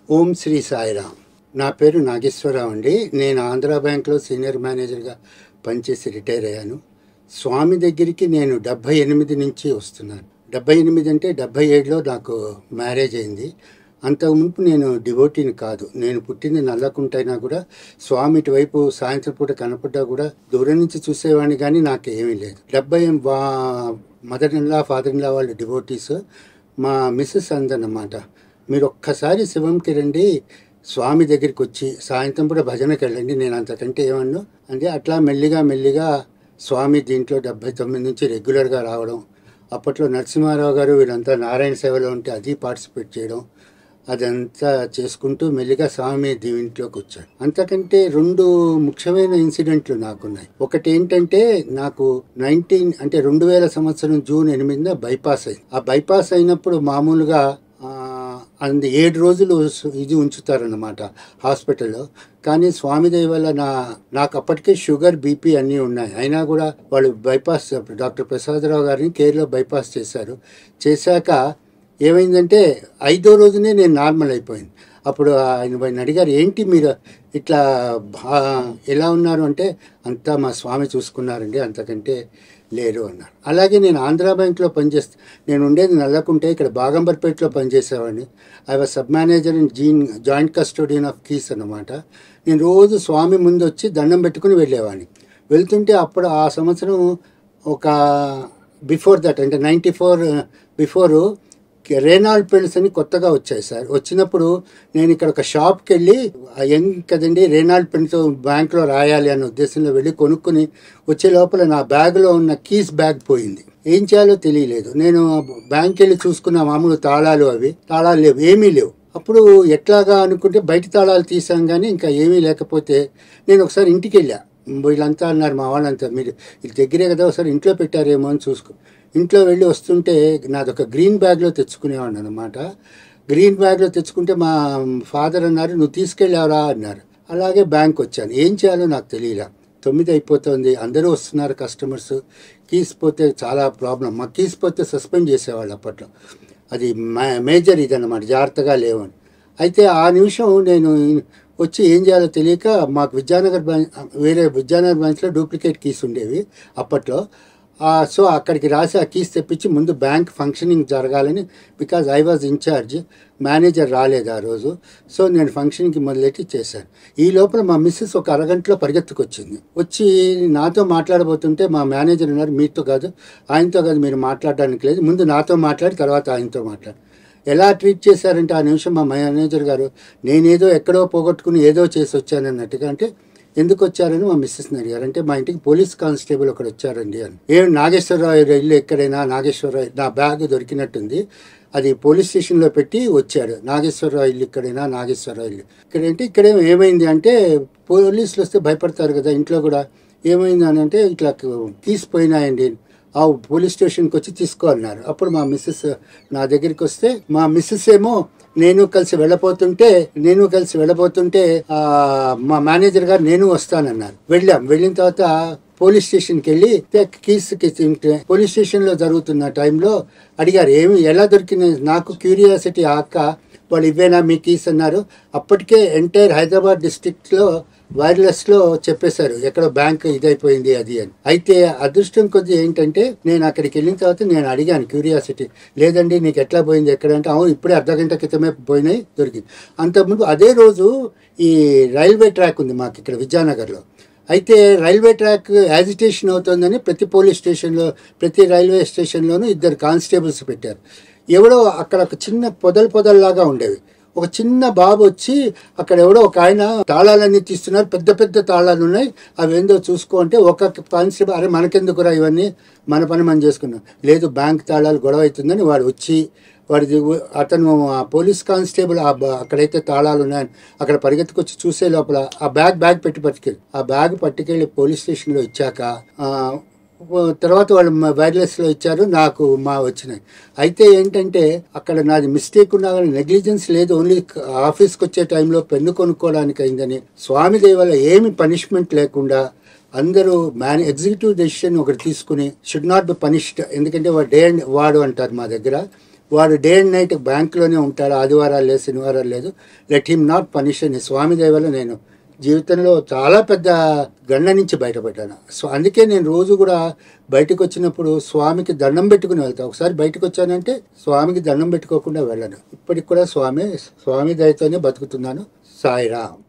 ఓం శ్రీ సాయిరామ్. నా పేరు నాగేశ్వరరావు అండి. నేను ఆంధ్రా బ్యాంక్లో సీనియర్ మేనేజర్గా పనిచేసి రిటైర్ అయ్యాను. స్వామి దగ్గరికి నేను 78 నుంచి వస్తున్నాను. 78 అంటే 77లో నాకు మ్యారేజ్ అయింది. అంతకుముందు నేను డివోటీని కాదు. నేను పుట్టింది నల్లకుంటైనా కూడా స్వామి ఇటువైపు సాయంత్రం పూట కనపడ్డా కూడా దూరం నుంచి చూసేవాడిని, కానీ నాకు ఏమీ లేదు. Mother in law, father in law వాళ్ళు డివోటీస్. మా మిస్సెస్ అందన్నమాట, మీరు ఒక్కసారి శివంకి రండి, స్వామి దగ్గరికి వచ్చి సాయంత్రం కూడా భజనకి వెళ్ళండి, నేను అంతకంటే ఏమన్నా అంటే అట్లా మెల్లిగా స్వామి దీంట్లో 79 నుంచి రెగ్యులర్గా రావడం. అప్పట్లో నరసింహారావు గారు వీళ్ళంతా నారాయణ సేవలో ఉంటే అది పార్టిసిపేట్ చేయడం, అదంతా చేసుకుంటూ మెల్లిగా స్వామి దీంట్లోకి వచ్చాడు. అంతకంటే 2 ముఖ్యమైన ఇన్సిడెంట్లు నాకున్నాయి. ఒకటి ఏంటంటే, నాకు 2000 సంవత్సరం జూన్ 8న బైపాస్ అయింది. ఆ బైపాస్ అయినప్పుడు మామూలుగా 7 రోజులు ఇది ఉంచుతారన్నమాట హాస్పిటల్లో. కానీ స్వామి దయ వల్ల నాకు అప్పటికే షుగర్, బీపీ అన్నీ ఉన్నాయి. అయినా కూడా వాళ్ళు బైపాస్, డాక్టర్ ప్రసాదరావు గారిని కేర్లో బైపాస్ చేశాక ఏమైందంటే 5వ రోజునే నేను నార్మల్ అయిపోయింది. అప్పుడు ఆయన అడిగారు, ఏంటి మీరు ఇట్లా ఎలా ఉన్నారు అంటే, అంతా మా స్వామి చూసుకున్నారండి, అంతకంటే లేరు అన్నారు. అలాగే నేను ఆంధ్రా బ్యాంక్లో నేను ఉండేది నల్లకుంటే, ఇక్కడ బాగంబర్పేటలో పనిచేసేవాడిని. I was sub manager in joint custodian of keys అన్నమాట. నేను రోజు స్వామి ముందు వచ్చి దండం పెట్టుకుని వెళ్ళేవాడిని. వెళ్తుంటే అప్పుడు ఆ సంవత్సరం ఒక బిఫోర్ దట్ అంటే 94 బిఫోరు రేనాల్డ్ పెన్స్ అని కొత్తగా వచ్చాయి సార్. వచ్చినప్పుడు నేను ఇక్కడ ఒక షాప్కి వెళ్ళి, యంగ్ కదండి, రేనాల్డ్ పెన్స్ బ్యాంక్లో రాయాలి అనే ఉద్దేశంలో వెళ్ళి కొనుక్కుని వచ్చే లోపల నా బ్యాగ్లో ఉన్న కీస్ బ్యాగ్ పోయింది. ఏం చేయాలో తెలియలేదు. నేను బ్యాంక్ వెళ్ళి చూసుకున్న మామూలు తాళాలు లేవు, ఏమీ లేవు. అప్పుడు ఎట్లాగా అనుకుంటే బయట తాళాలు తీసాం, కానీ ఇంకా ఏమీ లేకపోతే నేను ఒకసారి ఇంటికి వెళ్ళా. వీళ్ళంతా అన్నారు, మా వాళ్ళంతా, మీరు ఇది దగ్గరే కదా, ఒకసారి ఇంట్లో పెట్టారేమో అని చూసుకో. ఇంట్లో వెళ్ళి వస్తుంటే నాదొక గ్రీన్ బ్యాగ్లో తెచ్చుకునేవాడిని అనమాట. గ్రీన్ బ్యాగ్లో తెచ్చుకుంటే మా ఫాదర్ అన్నారు, నువ్వు తీసుకెళ్ళావరా అన్నారు. అలాగే బ్యాంక్ వచ్చాను. ఏం చేయాలో నాకు తెలియలా. 9 అయిపోతుంది, అందరూ వస్తున్నారు కస్టమర్స్. కీస్ పోతే చాలా ప్రాబ్లం. మా కీస్ పోతే సస్పెండ్ చేసేవాళ్ళు అప్పట్లో. అది మేజర్ ఇదన్నమాట, జాగ్రత్తగా లేవని. అయితే ఆ నిమిషం నేను వచ్చి ఏం చేయాలో తెలియక, మాకు విద్యానగర్ బ్రాంచ్లో డూప్లికేట్ కీస్ ఉండేవి అప్పట్లో. సో అక్కడికి రాసి ఆ కీస్ తెప్పించి ముందు బ్యాంక్ ఫంక్షనింగ్ జరగాలని, because I was in charge, manager రాలేదు ఆ రోజు. సో నేను ఫంక్షన్కి మొదలెట్టి చేశాను. ఈ లోపల మా మిస్సెస్ ఒక అరగంటలో పరిగెత్తుకొచ్చింది. వచ్చి నాతో మాట్లాడబోతుంటే మా మేనేజర్ ఉన్నారు, మీతో కాదు, ఆయనతో కాదు, మీరు మాట్లాడడానికి లేదు, ముందు నాతో మాట్లాడి తర్వాత ఆయనతో మాట్లాడు. ఎలా ట్రీట్ చేశారంటే ఆ నిమిషం మా మేనేజర్ గారు, నేనేదో ఎక్కడో పోగొట్టుకుని ఏదో చేసి వచ్చానన్నట్టుగా. అంటే ఎందుకు వచ్చారని మా మిస్సెస్ని అడిగారు. అంటే మా ఇంటికి పోలీస్ కానిస్టేబుల్ ఒకడు వచ్చారండి అని. నాగేశ్వరరావు ఇల్లు ఎక్కడైనా, నాగేశ్వరరావు నా బ్యాగ్ దొరికినట్టుంది, అది పోలీస్ స్టేషన్లో పెట్టి వచ్చాడు. నాగేశ్వరరావు ఇల్లు ఇక్కడైనా, నాగేశ్వరరావు ఇల్లు ఇక్కడేంటి, ఇక్కడేమో ఏమైంది అంటే, పోలీసులు వస్తే భయపడతారు కదా, ఇంట్లో కూడా ఏమైంది అని అంటే, ఇట్లా తీసిపోయినాయండి. పోలీస్ స్టేషన్కి వచ్చి తీసుకో అన్నారు. అప్పుడు మా మిస్సెస్ నా దగ్గరికి వస్తే, మా మిస్సెస్ ఏమో నేను కలిసి వెళ్ళబోతుంటే మా మేనేజర్ గారు నేను వస్తానన్నారు. వెళ్ళిన తర్వాత పోలీస్ స్టేషన్కి వెళ్ళి పోలీస్ స్టేషన్లో జరుగుతున్న టైంలో అడిగారు, ఎలా దొరికినాయి. నాకు క్యూరియాసిటీ ఆక, వాళ్ళు ఇవేనా మీ కీస్ అన్నారు. అప్పటికే ఎంటైర్ హైదరాబాద్ డిస్ట్రిక్ట్లో వైర్లెస్లో చెప్పేశారు, ఎక్కడో బ్యాంక్ ఇదైపోయింది అది అని. అయితే అదృష్టం కొద్ది ఏంటంటే, నేను అక్కడికి వెళ్ళిన తర్వాత నేను అడిగాను క్యూరియాసిటీ, లేదండి నీకు ఎట్లా పోయింది ఎక్కడంటే, అవును ఇప్పుడే అర్ధగంట క్రితమే పోయినాయి, దొరికింది. అంతకుముందు అదే రోజు ఈ రైల్వే ట్రాక్ ఉంది మాకు ఇక్కడ విద్యానగర్లో. అయితే రైల్వే ట్రాక్ యాజిటేషన్ అవుతుందని ప్రతి రైల్వే స్టేషన్లోనూ 2 కానిస్టేబుల్స్ పెట్టారు. ఎవడో అక్కడ ఒక చిన్న పొదల్లాగా ఉండేవి. ఒక చిన్న బాబు వచ్చి అక్కడ ఎవడో ఒక ఆయన తాళాలన్నీ తీస్తున్నారు, పెద్ద తాళాలు ఉన్నాయి, అవి ఏందో చూసుకో అంటే, ఒక కానిస్టేబుల్, అరే మనకెందుకురా ఇవన్నీ, మన పని మనం చేసుకున్నాం. లేదు బ్యాంక్ తాళాలు గొడవ అవుతుందని వాడు వచ్చి, అతను పోలీస్ కానిస్టేబుల్ అక్కడైతే తాళాలు ఉన్నాయని అక్కడ పరిగెత్తుకొచ్చి చూసే లోపల ఆ బ్యాగ్ పట్టుకెళ్ళి పోలీస్ స్టేషన్లో ఇచ్చాక, తర్వాత వాళ్ళు వైర్లెస్లో ఇచ్చారు, నాకు వచ్చినాయి. అయితే ఏంటంటే అక్కడ నాది మిస్టేక్ ఉన్నా కానీ నెగ్లిజెన్స్ లేదు, ఓన్లీ ఆఫీస్కి వచ్చే టైంలో పెన్ను కొనుక్కోవడానికి అయిందని. స్వామి దయ వల్ల ఏమి పనిష్మెంట్ లేకుండా అందరూ ఎగ్జిక్యూటివ్ డెసిషన్ ఒకటి తీసుకుని, షుడ్ నాట్ బి పనిష్డ్, ఎందుకంటే వాడు అంటారు మా దగ్గర, వాడు డే అండ్ నైట్ బ్యాంకులోనే ఉంటాడు, ఆదివారాలు లేదు, శనివారాలు లేదు. లెట్ హిమ్ నాట్ పనిష్ అని స్వామి దయ వల్ల నేను జీవితంలో చాలా పెద్ద గండ నుంచి బయటపడ్డాను. సో అందుకే నేను రోజు కూడా బయటకు వచ్చినప్పుడు స్వామికి దండం పెట్టుకుని వెళ్తాను. ఒకసారి బయటకు వచ్చానంటే స్వామికి దండం పెట్టుకోకుండా వెళ్ళను. ఇప్పటికి కూడా స్వామి దయతోనే బతుకుతున్నాను. సాయిరామ్.